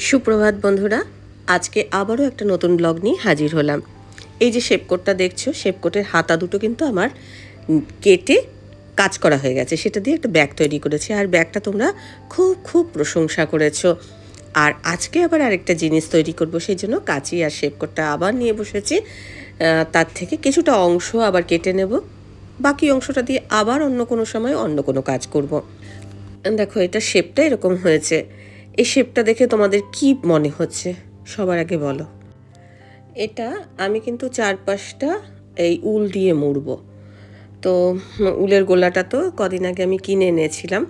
সুপ্রভাত বন্ধুরা, আজকে আবারও একটা নতুন ব্লগ নিয়ে হাজির হলাম। এই যে শেপকোটটা দেখছো, শেপকোটের হাতা দুটো কিন্তু আমার কেটে কাজ করা হয়ে গেছে। সেটা দিয়ে একটা ব্যাগ তৈরি করেছি, আর ব্যাগটা তোমরা খুব খুব প্রশংসা করেছো। আর আজকে আবার আরেকটা জিনিস তৈরি করব, সেই জন্য কাঁচি আর শেপকোটটা আবার নিয়ে বসেছি। তার থেকে কিছুটা অংশ আবার কেটে নেব, বাকি অংশটা দিয়ে আবার অন্য কোনো সময় অন্য কোনো কাজ করব। দেখো, এটা শেপটা এরকম হয়েছে। এই শেপটা দেখে তোমাদের কি মনে হচ্ছে সবার আগে বলো। এটা আমি কিন্তু চারপাশটা এই উল দিয়ে মুড়ব। তো উলের গোলাটা তো কদিন আগে আমি কিনে এনেছিলাম,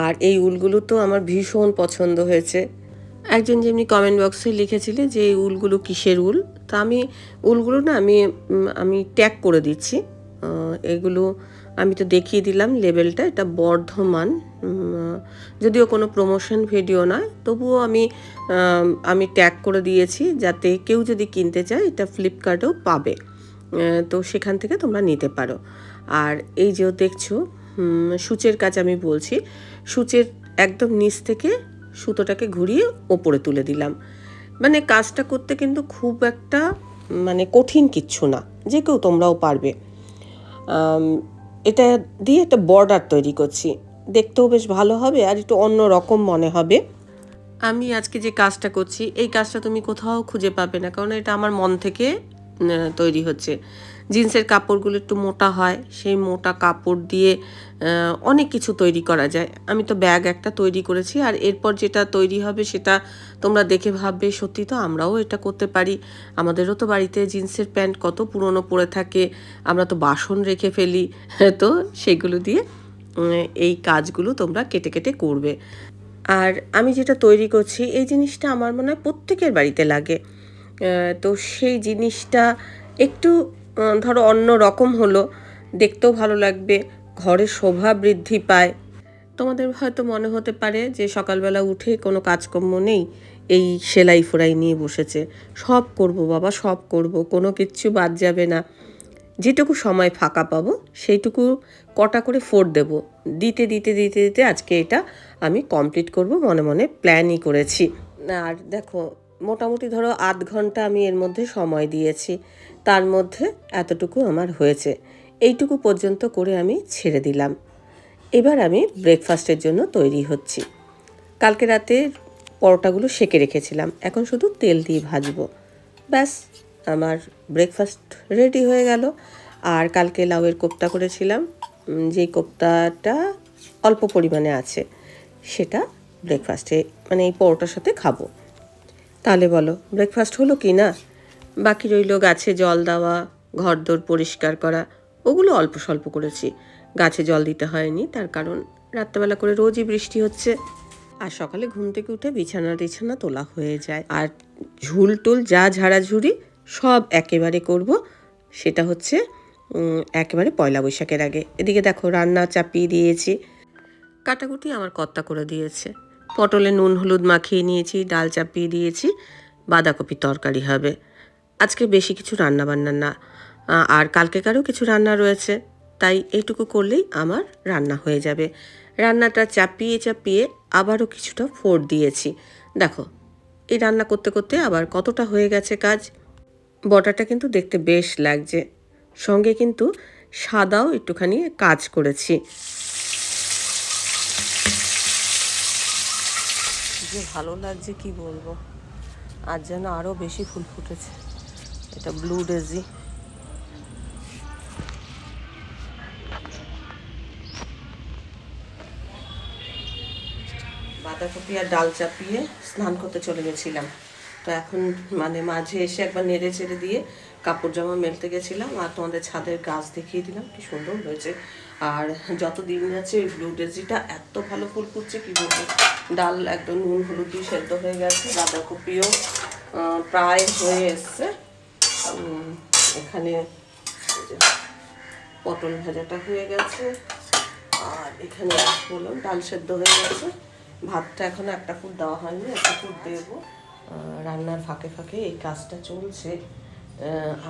আর এই উলগুলো তো আমার ভীষণ পছন্দ হয়েছে। একজন যেমনি কমেন্ট বক্সে লিখেছিলে যে এই উলগুলো কিসের উল, তা আমি উলগুলো না আমি ট্যাগ করে দিচ্ছি। এগুলো আমি তো দেখিয়ে দিলাম লেবেলটা, এটা বর্ধমান। যদিও কোনো প্রমোশন ভিডিও নয়, তবুও আমি ট্যাগ করে দিয়েছি, যাতে কেউ যদি কিনতে চায় এটা ফ্লিপকার্টেও পাবে, তো সেখান থেকে তোমরা নিতে পারো। আর এই যে দেখছো সূচের কাজ আমি বলছি, সূচের একদম নিচ থেকে সুতোটাকে ঘুরিয়ে ওপরে তুলে দিলাম। মানে কাজটা করতে কিন্তু খুব একটা কঠিন কিচ্ছু না, যে কেউ তোমরাও পারবে। এটা দিয়ে একটা বর্ডার তৈরি করছি, দেখতেও বেশ ভালো হবে আর একটু অন্য রকম মনে হবে। আমি আজকে যে কাজটা করছি, এই কাজটা তুমি কোথাও খুঁজে পাবে না, কারণ এটা আমার মন থেকে তৈরি হচ্ছে। জিন্সের কাপড়গুলো একটু মোটা হয়, সেই মোটা কাপড় দিয়ে অনেক কিছু তৈরি করা যায়। আমি তো ব্যাগ একটা তৈরি করেছি, আর এরপর যেটা তৈরি হবে সেটা তোমরা দেখে ভাববে সত্যি তো আমরাও এটা করতে পারি। আমাদেরও তো বাড়িতে জিন্সের প্যান্ট কত পুরনো পড়ে থাকে, আমরা তো বাসন রেখে ফেলি, তো সেগুলো দিয়ে এই কাজগুলো তোমরা কেটে কেটে করবে। আর আমি যেটা তৈরি করছি, এই জিনিসটা আমার মনে হয় প্রত্যেকের বাড়িতে লাগে। তো সেই জিনিসটা একটু ধরো অন্য রকম হলো, দেখতেও ভালো লাগবে, ঘরে শোভা বৃদ্ধি পায়। তোমাদের হয়তো মনে হতে পারে যে সকালবেলা উঠে কোনো কাজকর্ম নেই, এই সেলাই ফোড়াই নিয়ে বসেছে। সব করব বাবা, সব করব, কোনো কিচ্ছু বাদ যাবে না। যেটুকু সময় ফাঁকা পাবো সেইটুকু কটা করে ফোড় দেব, দিতে দিতে দিতে দিতে আজকে এটা আমি কমপ্লিট করব মনে মনে প্ল্যানই করেছি। আর দেখো, মোটামুটি ধরো আধ ঘন্টা আমি এর মধ্যে সময় দিয়েছি, তার মধ্যে এতটুকু আমার হয়েছে। এইটুকু পর্যন্ত করে আমি ছেড়ে দিলাম। এবার আমি ব্রেকফাস্টের জন্য তৈরি হচ্ছি। কালকে রাতে পরোটাগুলো সেঁকে রেখেছিলাম, এখন শুধু তেল দিয়ে ভাজবো, ব্যাস আমার ব্রেকফাস্ট রেডি হয়ে গেল। আর কালকে লাউয়ের কোপ্তা করেছিলাম, যেই কোপ্তাটা অল্প পরিমাণে আছে, সেটা ব্রেকফাস্টে এই পরোটার সাথে খাবো। তাহলে বলো ব্রেকফাস্ট হলো কি না? বাকি রইল গাছে জল দেওয়া, ঘরদোর পরিষ্কার করা, ওগুলো অল্প স্বল্প করেছি। গাছে জল দিতে হয়নি, তার কারণ রাত্রেবেলা করে রোজই বৃষ্টি হচ্ছে, আর সকালে ঘুম থেকে উঠে বিছানা তোলা হয়ে যায়। আর ঝুল টুল যা ঝাড়াঝুড়ি সব একেবারে করব, সেটা হচ্ছে একেবারে পয়লা বৈশাখের আগে। এদিকে দেখো রান্না চাপিয়ে দিয়েছি, কাটাকুটি আমার কর্তা করে দিয়েছে। পটলে নুন হলুদ মাখিয়ে নিয়েছি, ডাল চাপিয়ে দিয়েছি, বাঁধাকপি তরকারি হবে। আজকে বেশি কিছু রান্না বান্না না, আর কালকেকারও কিছু রান্না রয়েছে, তাই এইটুকু করলেই আমার রান্না হয়ে যাবে। রান্নাটা চাপিয়ে চাপিয়ে আবারও কিছুটা ফোড় দিয়েছি। দেখো, এই রান্না করতে করতে আবার কতটা হয়ে গেছে কাজ। বটাটা কিন্তু দেখতে বেশ লাগছে, সঙ্গে কিন্তু সাদাও একটুখানি কাজ করেছি। যে ভালো লাগছে কি বলবো, আর যেন আরও বেশি ফুল ফুটেছে। এটা ব্লু ডেজি। বাঁধাকপি আর ডাল চাপিয়ে স্নান করতে চলে গেছিলাম, তো এখন মাঝে এসে একবার নেড়ে চেড়ে দিয়ে কাপড় জামা মেলতে গেছিলাম, আর তোমাদের ছাদের গাছ দেখিয়ে দিলাম কি সুন্দর হয়েছে। আর যত দিন যাচ্ছে ওই ব্লু ডেজিটা এত ভালো ফুল ফুটছে কি বলবো। ডাল একদম নুন হলুদ দিয়ে সেদ্ধ হয়ে গেছে, বাঁধাকপিও প্রায় হয়ে এসছে। এখানে পটল ভাজাটা হয়ে গেছে, আর এখানে বললাম ডাল সেদ্ধ হয়ে গেছে। ভাতটা এখনো একটা ফুট দেওয়া হয়নি, একটা ফুট দেবো। রান্নার ফাঁকে ফাঁকে এই কাজটা চলছে,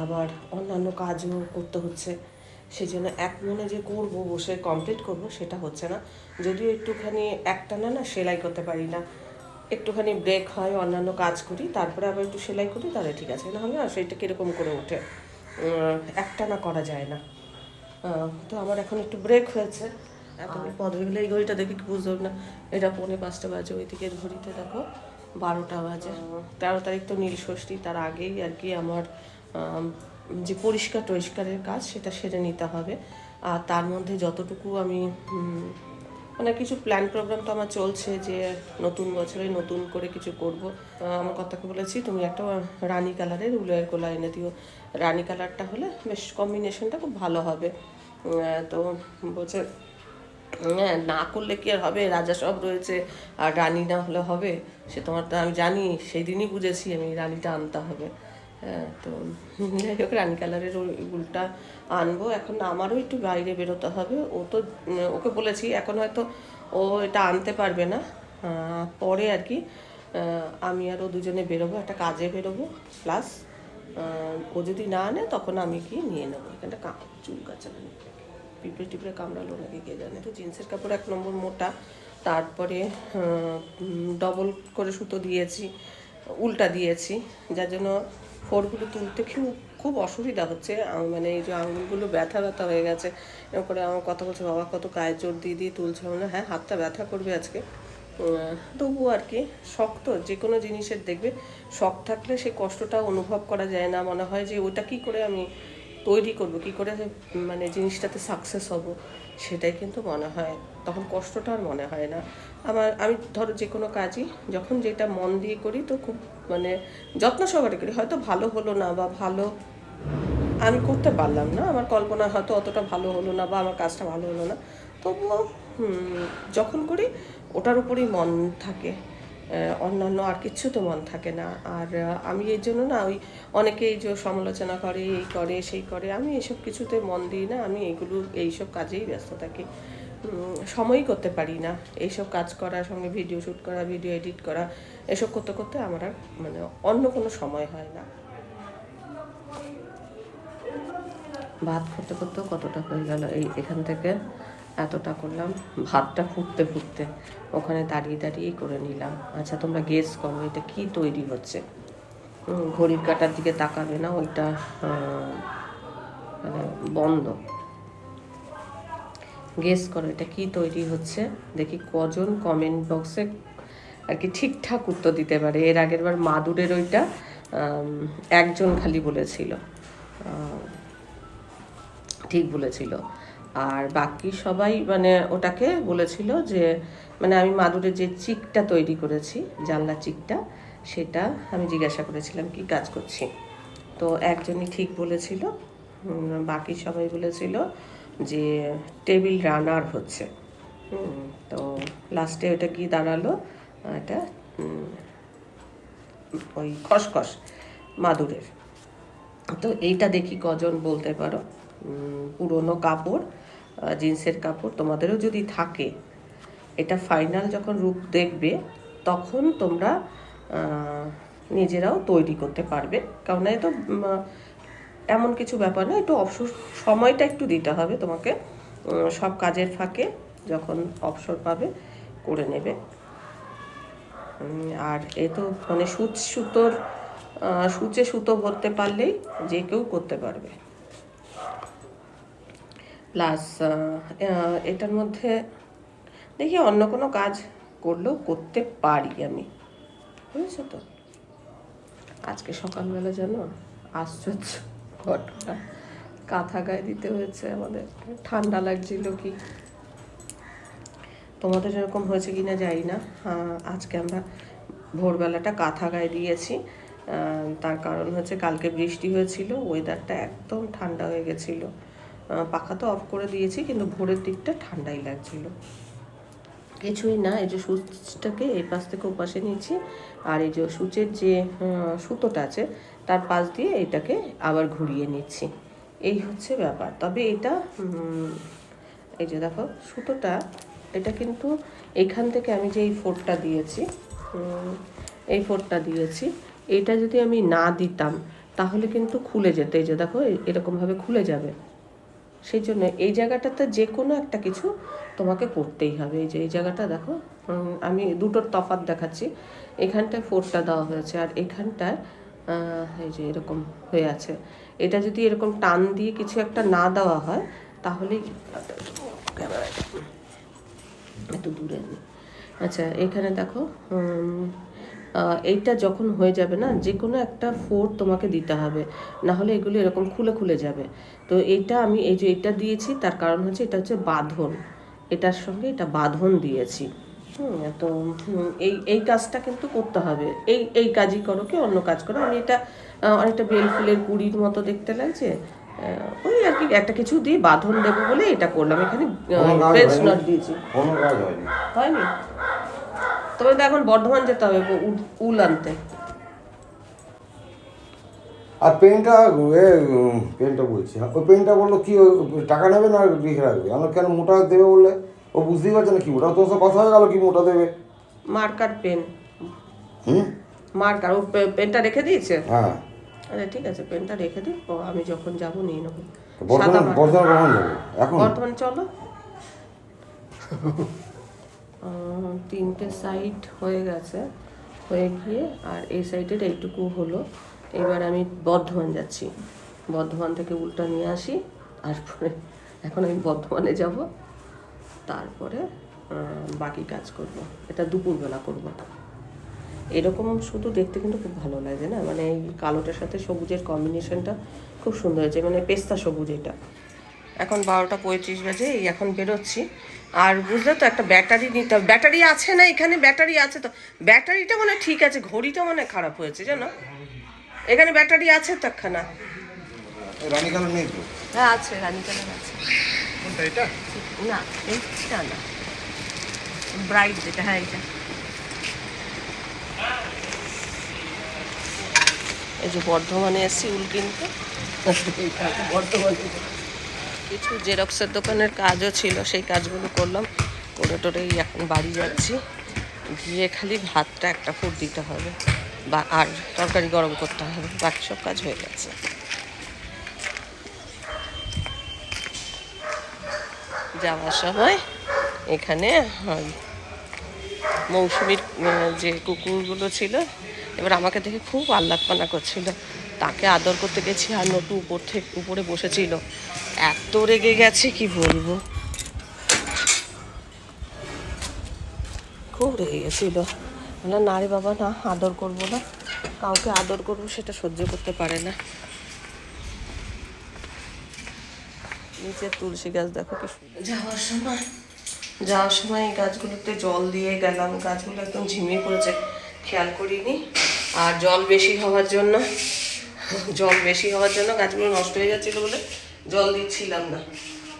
আবার অন্যান্য কাজও করতে হচ্ছে। সেই জন্য এক মনে যে করব, বসে কমপ্লিট করব, সেটা হচ্ছে না। যদিও একটুখানি একটানা না সেলাই করতে পারি না, একটুখানি ব্রেক হয়, অন্যান্য কাজ করি, তারপরে আবার একটু সেলাই করি, তাহলে ঠিক আছে। নাহলে না সেইটা কীরকম করে ওঠে, একটানা করা যায় না। তো আমার এখন একটু ব্রেক হয়েছে। এখন পদ হয়ে গেলে এই ঘড়িটা দেখে কি বুঝতে না, এটা 4:45 বাজে, ওই দিকের ঘড়িতে দেখো 12টা বাজে। 13 তারিখ তো নীল ষষ্ঠী, তার আগেই আর কি আমার যে পরিষ্কারের কাজ সেটা সেরে নিতে হবে। আর তার মধ্যে যতটুকু আমি অনেক কিছু প্ল্যান প্রোগ্রাম তো আমার চলছে, যে নতুন বছরে নতুন করে কিছু করব। আমার কর্তাকে বলেছি তুমি একটা রানি কালারের উলের গোলা এনে দিও, রানি কালারটা হলে বেশ কম্বিনেশনটা খুব ভালো হবে। তো বলছে হ্যাঁ, না করলে কি আর হবে, রাজা সব রয়েছে, আর রানী না হলে হবে? সে তোমার তো আমি জানি, সেই দিনই বুঝেছি আমি রানীটা আনতে হবে। হ্যাঁ, তো যাই হোক, রানী কালারের ওই উলটা আনবো। এখন আমারও একটু বাইরে বেরোতে হবে। ও তো ওকে বলেছি, এখন হয়তো ও এটা আনতে পারবে না, পরে আর কি আমি আর ও দুজনে বেরোবো, একটা কাজে বেরোবো। প্লাস ও যদি না আনে তখন আমি কি নিয়ে নেবো। এখানটা চুল কাচানো, পিঁপড়ে টিপড়ে কামড়ালো নাকি কে জানে। তো জিন্সের কাপড় 1 নম্বর মোটা, তারপরে ডবল করে সুতো দিয়েছি, উল্টা দিয়েছি, যার জন্য ফোরগুলো তুলতে খুব অসুবিধা হচ্ছে। মানে এই যে আঙুলগুলো ব্যথা হয়ে গেছে। এরকম করে আমার কথা বলছে, বাবা কত গায়ে জোর দিয়ে তুলছে, না হ্যাঁ হাতটা ব্যথা করবে আজকে। তবুও আর কি, শখ তো যে কোনো জিনিসের দেখবে, শখ থাকলে সেই কষ্টটা অনুভব করা যায় না। মনে হয় যে ওটা কী করে আমি তৈরি করব, কী করে মানে জিনিসটাতে সাকসেস হব, সেটাই কিন্তু মনে হয়। তখন কষ্টটা আর মনে হয় না। আমি ধরো যে কোনো কাজই যখন যেটা মন দিয়ে করি, তো খুব মানে যত্ন সহকারে করি। হয়তো ভালো হলো না, বা ভালো আমি করতে পারলাম না, আমার কল্পনা হয়তো অতটা ভালো হলো না, বা আমার কাজটা ভালো হলো না, তবুও যখন করি ওটার উপরেই মন থাকে, অন্যান্য আর কিচ্ছুতে মন থাকে না। আর আমি এই জন্য না, ওই অনেকেই যে সমালোচনা করে, এই করে সেই করে, আমি এসব কিছুতে মন দিই না। আমি এইসব কাজেই ব্যস্ত থাকি, সময়ই করতে পারি না এইসব কাজ করার সঙ্গে, ভিডিও শ্যুট করা, ভিডিও এডিট করা, এসব করতে করতে আমার আর মানে অন্য কোনো সময় হয় না। ভাত করতে করতেও কতটা হয়ে গেল, এখান থেকে এতটা করলাম, ভাতটা ফুটতে ওখানে দাঁড়িয়েই করে নিলাম। আচ্ছা, তোমরা গেস করো এটা কি তৈরি হচ্ছে। ঘড়ির কাঁটার দিকে তাকাবে না, ওইটা মানে বন্ধ। গেস করো এটা কি তৈরি হচ্ছে, দেখি কজন কমেন্ট বক্সে আর কি ঠিকঠাক উত্তর দিতে পারে। এর আগের বার মাদুরের ওইটা একজন খালি বলেছিল, ঠিক বলেছিল, আর বাকি সবাই মানে ওটাকে বলেছিল যে মানে আমি মাদুরের যে চিকটা তৈরি করেছি, জানলা চিকটা, সেটা আমি জিজ্ঞাসা করেছিলাম কি কাজ করছি, তো একজনই ঠিক বলেছিল, বাকি সবাই বলেছিল যে টেবিল রানার হচ্ছে। তো লাস্টে ওটা কি দাঁড়ালো, এটা ওই খসখস মাদুরের। তো এইটা দেখি কজন বলতে পারো। পুরনো কাপড়, জিন্সের কাপড় তোমাদেরও যদি থাকে, এটা ফাইনাল যখন রূপ দেখবে তখন তোমরা নিজেরাও তৈরি করতে পারবে। কারণ এ তো এমন কিছু ব্যাপার না, একটু অবসর সময়টা একটু দিতে হবে তোমাকে, সব কাজের ফাঁকে যখন অবসর পাবে করে নেবে। আর এ তো মানে সূচে সুতো ভরতে পারলেই যে কেউ করতে পারবে। প্লাস এটার মধ্যে দেখি অন্য কোনো কাজ করলেও করতে পারি আমি, বুঝেছো তো। আজকে সকালবেলা জানো আশ্চর্য ঘটনা, কাঁথা গায়ে দিতে হয়েছে আমাদের, ঠান্ডা লাগছিল কি, তোমাদের এরকম হয়েছে কি না জানি না। আজকে আমরা ভোরবেলাটা কাঁথা গায়ে দিয়েছি, তার কারণ হচ্ছে কালকে বৃষ্টি হয়েছিল, ওয়েদারটা একদম ঠান্ডা হয়ে গেছিলো। পাখা তো অফ করে দিয়েছি, কিন্তু ভোরের দিকটা ঠান্ডাই লাগছিল। কিছুই না, এই যে সুচটাকে এই পাশ থেকে ওপাশে নিয়েছি, আর এই যে সুচের যে সুতোটা আছে তার পাশ দিয়ে এটাকে আবার ঘুরিয়ে নিচ্ছি, এই হচ্ছে ব্যাপার। তবে এটা এই যে দেখো সুতোটা, এটা কিন্তু এইখান থেকে আমি যে এই ফোরটা দিয়েছি, এইটা যদি আমি না দিতাম তাহলে কিন্তু খুলে যেত। এই যে দেখো এরকমভাবে খুলে যাবে, সেই জন্য এই জায়গাটাতে যে কোনো একটা কিছু তোমাকে করতেই হবে। এই যে এই জায়গাটা দেখো, আমি দুটোর তফাৎ দেখাচ্ছি। এখানটায় 4টা দেওয়া হয়েছে, আর এখানটায় এই যে এরকম হয়ে আছে। এটা যদি এরকম টান দিয়ে কিছু একটা না দেওয়া হয় তাহলেই ক্যামেরাটা এত দূরে নেই। আচ্ছা, এখানে দেখো এইটা যখন হয়ে যাবে না, যে কোনো একটা 4 তোমাকে দিতে হবে, না হলে এগুলো এরকম খুলে খুলে যাবে। তো এইটা আমি এই যে এটা দিয়েছি, তার কারণ হচ্ছে এটা হচ্ছে বাঁধন, এটার সঙ্গে এটা বাঁধন দিয়েছি। তো এই এই কাজটা কিন্তু করতে হবে। এই এই কাজই করো, কি অন্য কাজ করো। আমি এটা অনেকটা বেল ফুলের কুড়ির মতো দেখতে লাগছে, ওই আর কি একটা কিছু দিয়ে বাঁধন দেবো বলে এটা করলাম। এখানে ফ্রেঞ্চ নট দিয়েছি, হয়নি। তবে তো এখন বর্ধমান যেতে হবে উল আনতে। আর পেনটা পেনটা বলছি, ওই পেনটা বললো কি টাকা নেবে না লিখে রাখবে? আমরা কেন মোটা দেবে বললে? ও বুঝতেই পারছে না কি মোটা। তোমার সাথে কথা হয়ে গেল কি মোটা দেবে? Marker pen, marker. ও পেনটা রেখে দিয়েছে? হ্যাঁ। আরে ঠিক আছে, পেনটা রেখে দিই, ও আমি যখন যাব নিয়ে নেবো। বর্ধমান কখন যাবে এখন? বর্ধমান চলো। 3টে সাইড হয়ে গেছে, হয়ে গিয়ে আর এই সাইডের এইটুকু হলো। এবার আমি বর্ধমান যাচ্ছি, বর্ধমান থেকে উলটা নিয়ে আসি, তারপরে এখন আমি বর্ধমানে যাব, তারপরে বাকি কাজ করব। এটা দুপুরবেলা করব। এরকম শুধু দেখতে কিন্তু খুব ভালো লাগে না, মানে এই কালোটার সাথে সবুজের কম্বিনেশনটা খুব সুন্দর হয়েছে, মানে পেস্তা সবুজ এটা। এখন 12টা 35 বাজে, এই এখন বেরোচ্ছি। আর বুঝলে তো, একটা ব্যাটারি নিতে হবে। ব্যাটারি আছে না এখানে? ব্যাটারি আছে তো, ব্যাটারিটা মানে ঠিক আছে, ঘড়িটা মানে খারাপ হয়েছে জানো। এখানে ব্যাটারি আছে তো একখানা। রানী কালার নেই তো? হ্যাঁ আছে, রানী কালার আছে। কোনটা এটা? না এইটা না, ব্রাইট যেটা, হ্যাঁ এটা। এই যে বর্ধমানে এসছি উল কিনতে, বর্ধমানে কিছু জেরক্সের দোকানের কাজও ছিল, সেই কাজগুলো করলাম, করে টোরেই এখন বাড়ি যাচ্ছি। গিয়ে খালি ভাতটা একটা ফুট দিতে হবে, বা আর তরকারি গরম করতে হবে, বাকি সব কাজ হয়ে গেছে। যাওয়ার সময় এখানে মৌসুমীর যে কুকুরগুলো ছিল, এবার আমাকে দেখে খুব আহ্লাদপানা করছিল, তাকে আদর করতে গেছি, আর নটু উপরে বসেছিল, এত রেগে গেছে কি বলবো, খুব রেগে গেছিল। বললাম না রে বাবা, না আদর করবো না, কাউকে আদর করবো সেটা সহ্য করতে পারে না। নিচে তুলসী গাছ দেখো কি সুন্দর। যাওয়ার সময় এই গাছগুলোতে জল দিয়ে গেলাম, গাছগুলো একদম ঝিমিয়ে পড়েছে, খেয়াল করিনি। আর জল বেশি হওয়ার জন্য গাছগুলো নষ্ট হয়ে যাচ্ছিলো বলে জল দিচ্ছিলাম না।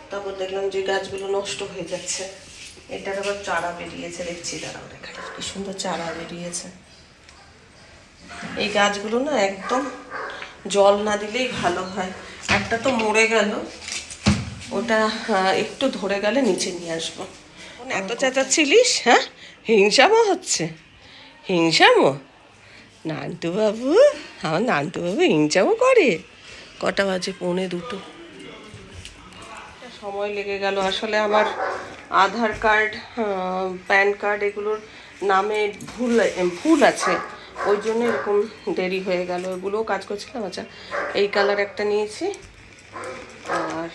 তারপর দেখলাম যে গাছগুলো নষ্ট হয়ে যাচ্ছে। এটার আবার চারা বেরিয়েছে, দেখছি দাঁড়াও দেখা, কি সুন্দর চারা বেরিয়েছে। এই গাছগুলো না একদম জল না দিলেই ভালো হয়। একটা তো মরে গেল, ওটা একটু ধরে গেলে নিচে নিয়ে আসবো। এত চেঁচাচ্ছিলিস? হ্যাঁ, হিংসামো হচ্ছে? হিংসামো? নান্টু বাবু, আমার নান্টু বাবু হিংসামো করে? কটা বাজে? 1:45। সময় লেগে গেল আসলে। আমার আধার কার্ড, প্যান কার্ড এগুলোর নামে ভুল আছে, ওই জন্য এরকম দেরি হয়ে গেল। এগুলোও কাজ করছিলাম। আচ্ছা, এই কালার একটা নিয়েছি, আর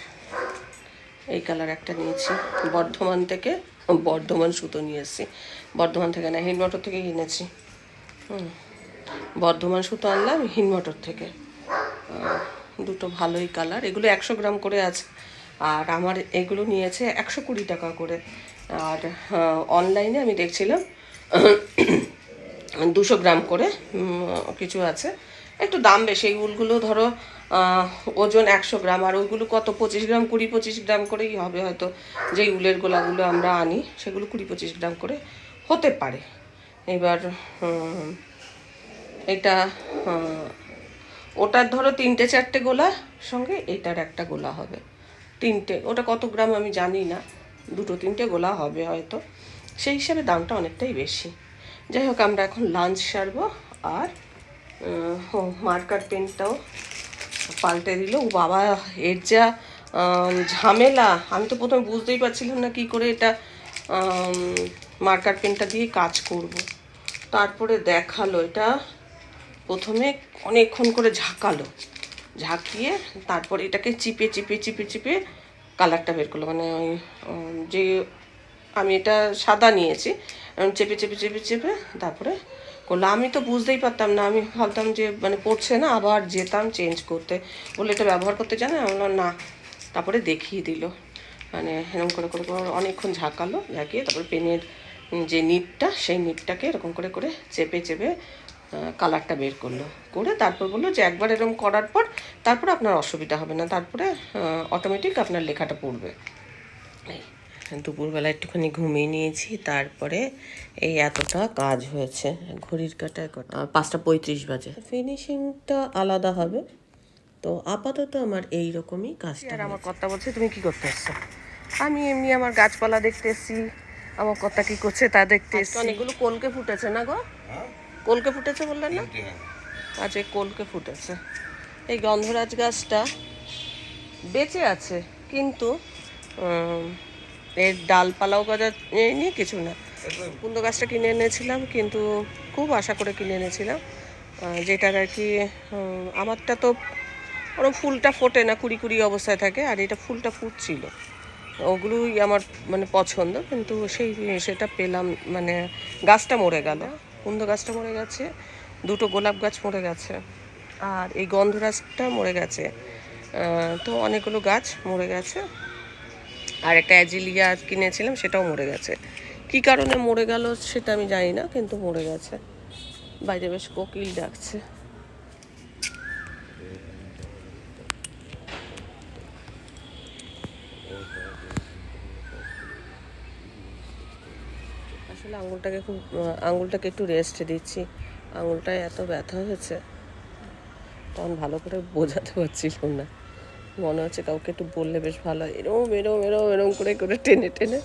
এই কালার একটা নিয়েছি। বর্ধমান সুতো নিয়ে এসেছি, বর্ধমান থেকে না, হিনমটর থেকে কিনেছি। বর্ধমান সুতো আনলাম হিনমটর থেকে, দুটো ভালোই কালার। এগুলো 100 গ্রাম করে আছে, আর আমার এগুলো নিয়েছে 120 টাকা করে। আর অনলাইনে আমি দেখছিলাম 200 গ্রাম করে কিছু আছে, একটু দাম বেশি। এই উলগুলো ধরো ওজন 100 গ্রাম, আর ওইগুলো কত 25 গ্রাম, 20-25 গ্রাম করেই হবে হয়তো। যেই উলের গোলাগুলো আমরা আনি সেগুলো 20-25 গ্রাম করে হতে পারে। এবার এটা ওটার ধরো 3-4টে গোলা, সঙ্গে এটার একটা গোলা হবে 3টে। ওটা কত গ্রাম আমি জানি না, 2-3টে গোলা হবে হয়তো, সেই হিসাবে দামটা অনেকটাই বেশি। যাই হোক, আমরা এখন লাঞ্চ সারবো। আর মার্কার পেনটাও পাল্টে দিল। ও বাবা, এর যা ঝামেলা। আমি তো প্রথমে বুঝতেই পারছিলাম না কি করে এটা মার্কার পেনটা দিয়ে কাজ করব। তারপরে দেখালো এটা প্রথমে অনেকক্ষণ করে ঝাঁকিয়ে তারপর এটাকে চিপে চিপে চিপে চিপে কালারটা বের করলো। মানে ওই যে আমি এটা সাদা নিয়েছি, চেপে চেপে চেপে চেপে তারপরে করলো। আমি তো বুঝতেই পারতাম না, আমি ভাবতাম যে মানে পড়ছে না, আবার যেতাম চেঞ্জ করতে, বলে এটা ব্যবহার করতে জানে, আমি বললাম না। তারপরে দেখিয়ে দিল, মানে এরকম করে করে করে অনেকক্ষণ ঝাঁকিয়ে তারপরে পেনের যে নিবটা সেই নিবটাকে এরকম করে করে চেপে চেপে কালারটা বের করে তারপর বললো যে একবার এরকম করার পর তারপরে আপনার অসুবিধা হবে না, তারপরে অটোমেটিক আপনার লেখাটা পড়বে। এই দুপুরবেলা একটুখানি ঘুমিয়ে নিয়েছি, তারপরে এই এতটা কাজ হয়েছে। ঘড়ির কাঁটায় 5:35 বাজে। ফিনিশিংটা আলাদা হবে, তো আপাতত আমার এই রকমই কাজটা। আর আমার কথা বলছে তুমি কি করতে এসছো? আমি এমনি আমার গাছপালা দেখতে এসছি, আমার কথা কি করছে তা দেখতে এসছি। অনেকগুলো কলকে ফুটেছে না গো? কলকে ফুটেছে বললেন না? আচ্ছা, কলকে ফুটেছে। এই গন্ধরাজ গাছটা বেঁচে আছে, কিন্তু এর ডালপালাও নিয়ে কিছু না। কুন্দ গাছটা কিনে এনেছিলাম, কিন্তু খুব আশা করে কিনে এনেছিলাম, যেটার আর কি আমারটা তো ওরকম ফুলটা ফোটে না, কুড়ি কুড়ি অবস্থায় থাকে, আর এটা ফুলটা ফুটছিল, ওগুলোই আমার মানে পছন্দ, কিন্তু সেটা পেলাম, মানে গাছটা মরে গেল, কুন্দ গাছটা মরে গেছে, দুটো গোলাপ গাছ মরে গেছে, আর এই গন্ধরাজটা মরে গেছে। তো অনেকগুলো গাছ মরে গেছে, আর একটা অ্যাজিলিয়া কিনেছিলাম সেটাও মরে গেছে। কি কারণে মরে গেল সেটা আমি জানি না, কিন্তু মরে গেছে। বাইরে বেশ কোকিল ডাকছে। আসলে আঙুলটাকে একটু রেস্ট দিচ্ছি, আঙুলটায় এত ব্যথা হয়েছে, তখন ভালো করে বোঝাতে পারছিল না, মনে হচ্ছে কাউকে একটু বললে বেশ ভালো হয়, এরম করে করে টেনে টেনে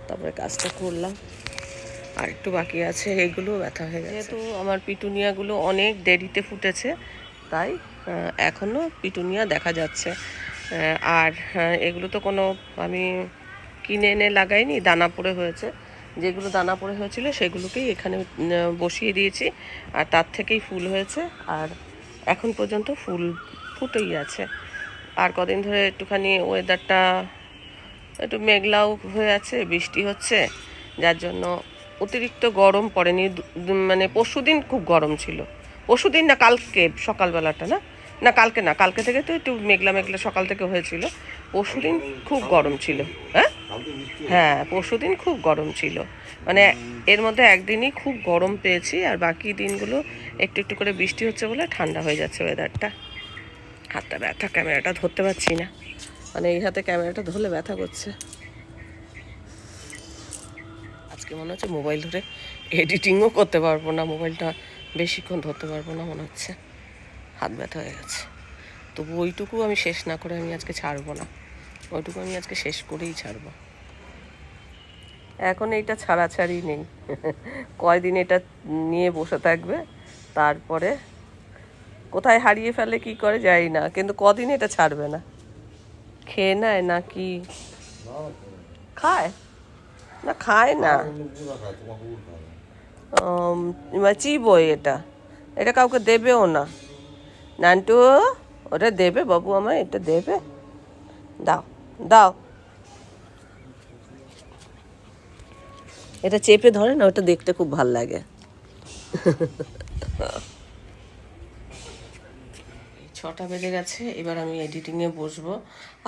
তারপরে কাজটা করলাম। আর একটু বাকি আছে, এইগুলো ব্যথা হয়ে গেছে। যেহেতু আমার পিটুনিয়াগুলো অনেক দেরিতে ফুটেছে, তাই এখনও পিটুনিয়া দেখা যাচ্ছে। আর এগুলো তো কোনো আমি কিনে এনে লাগাইনি, দানা পড়ে হয়েছে। যেগুলো দানা পড়ে হয়েছিল সেগুলোকেই এখানে বসিয়ে দিয়েছি, আর তার থেকেই ফুল হয়েছে, আর এখন পর্যন্ত ফুল ফুটেই আছে। আর কদিন ধরে একটুখানি ওয়েদারটা একটু মেঘলাও হয়ে আছে, বৃষ্টি হচ্ছে, যার জন্য অতিরিক্ত গরম পড়েনি। মানে পরশুদিন খুব গরম ছিল, পরশুদিন না কালকে সকালবেলাটা, না কালকে না, কালকে থেকে তো একটু মেঘলা মেঘলা সকাল থেকে হয়েছিল, পরশুদিন খুব গরম ছিল। হ্যাঁ, পরশুদিন খুব গরম ছিল, মানে এর মধ্যে একদিনই খুব গরম পেয়েছি, আর বাকি দিনগুলো একটু একটু করে বৃষ্টি হচ্ছে বলে ঠান্ডা হয়ে যাচ্ছে ওয়েদারটা। হাতটা ব্যথা, ক্যামেরাটা ধরতে পারছি না, মানে এই হাতে ক্যামেরাটা ধরলে ব্যথা করছে। আজকে মনে হচ্ছে মোবাইল ধরে এডিটিংও করতে পারবো না, মোবাইলটা বেশিক্ষণ ধরতে পারবো না মনে হচ্ছে, হাত ব্যথা হয়ে গেছে। তবু ওইটুকু আমি শেষ না করে আমি আজকে ছাড়বো না, ওইটুকু আমি আজকে শেষ করেই ছাড়বো। এখন এইটা ছাড়াছাড়ি নেই, কয়দিন এটা নিয়ে বসে থাকবে, তারপরে কোথায় হারিয়ে ফেলে কি করে যাই না, কিন্তু কদিন এটা ছাড়বে না। খেয়ে নেয় নাকি খায় না? খায় না, চিবোয় এটা, এটা কাউকে দেবেও না। নান্টু, ওটা দেবে বাবু, আমায় এটা দেবে, দাও দাও। এটা চেপে ধরে না, ওটা দেখতে খুব ভাল লাগে। 6টা বেজে গেছে, এবার আমি এডিটিংয়ে বসবো।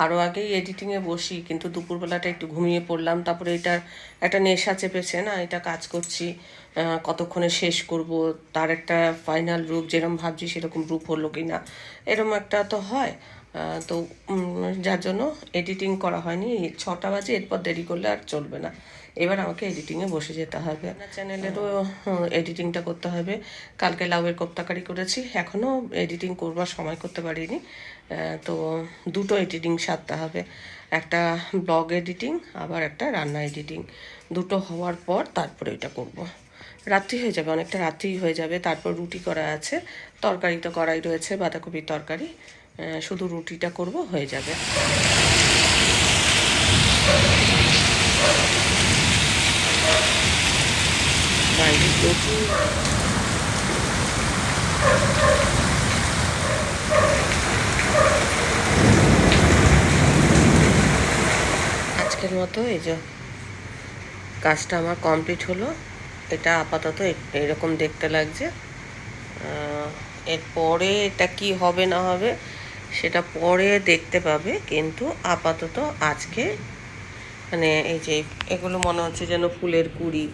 আরও আগেই এডিটিংয়ে বসি, কিন্তু দুপুরবেলাটা একটু ঘুমিয়ে পড়লাম, তারপরে এটার একটা নেশা চেপেছে না, এটা কাজ করছি কতক্ষণে শেষ করব, তার একটা ফাইনাল রূপ যেরকম ভাবছি সেরকম রূপ হলো কি না, এরকম একটা তো হয়। তো যার জন্য এডিটিং করা হয়নি। 6টা বাজে, এরপর দেরি করলে আর চলবে না, এবার আমাকে এডিটিংয়ে বসে যেতে হবে। চ্যানেলেরও এডিটিংটা করতে হবে। কালকে লাউয়ের কোপ্তাকারি করেছি, এখনও এডিটিং করবার সময় করতে পারিনি, তো দুটো এডিটিং সারতে হবে, একটা ব্লগ এডিটিং আবার একটা রান্না এডিটিং, দুটো হওয়ার পর তারপরে এটা করব। রাত্রি হয়ে যাবে, অনেকটা রাত্রিই হয়ে যাবে। তারপর রুটি করা আছে, তরকারি তো করাই রয়েছে, বাঁধাকপির তরকারি, শুধু রুটিটা করব, হয়ে যাবে। বাইরে প্রচুর আজকের মতো এই যে কাজটা আমার কমপ্লিট হলো। এটা আপাতত এরকম দেখতে লাগছে। এরপরে এটা কি হবে না হবে সেটা পরে দেখতে পাবে, কিন্তু আপাতত আজকে মানে এই যে এগুলো মনে হচ্ছে যেন ফুলের কুঁড়ি।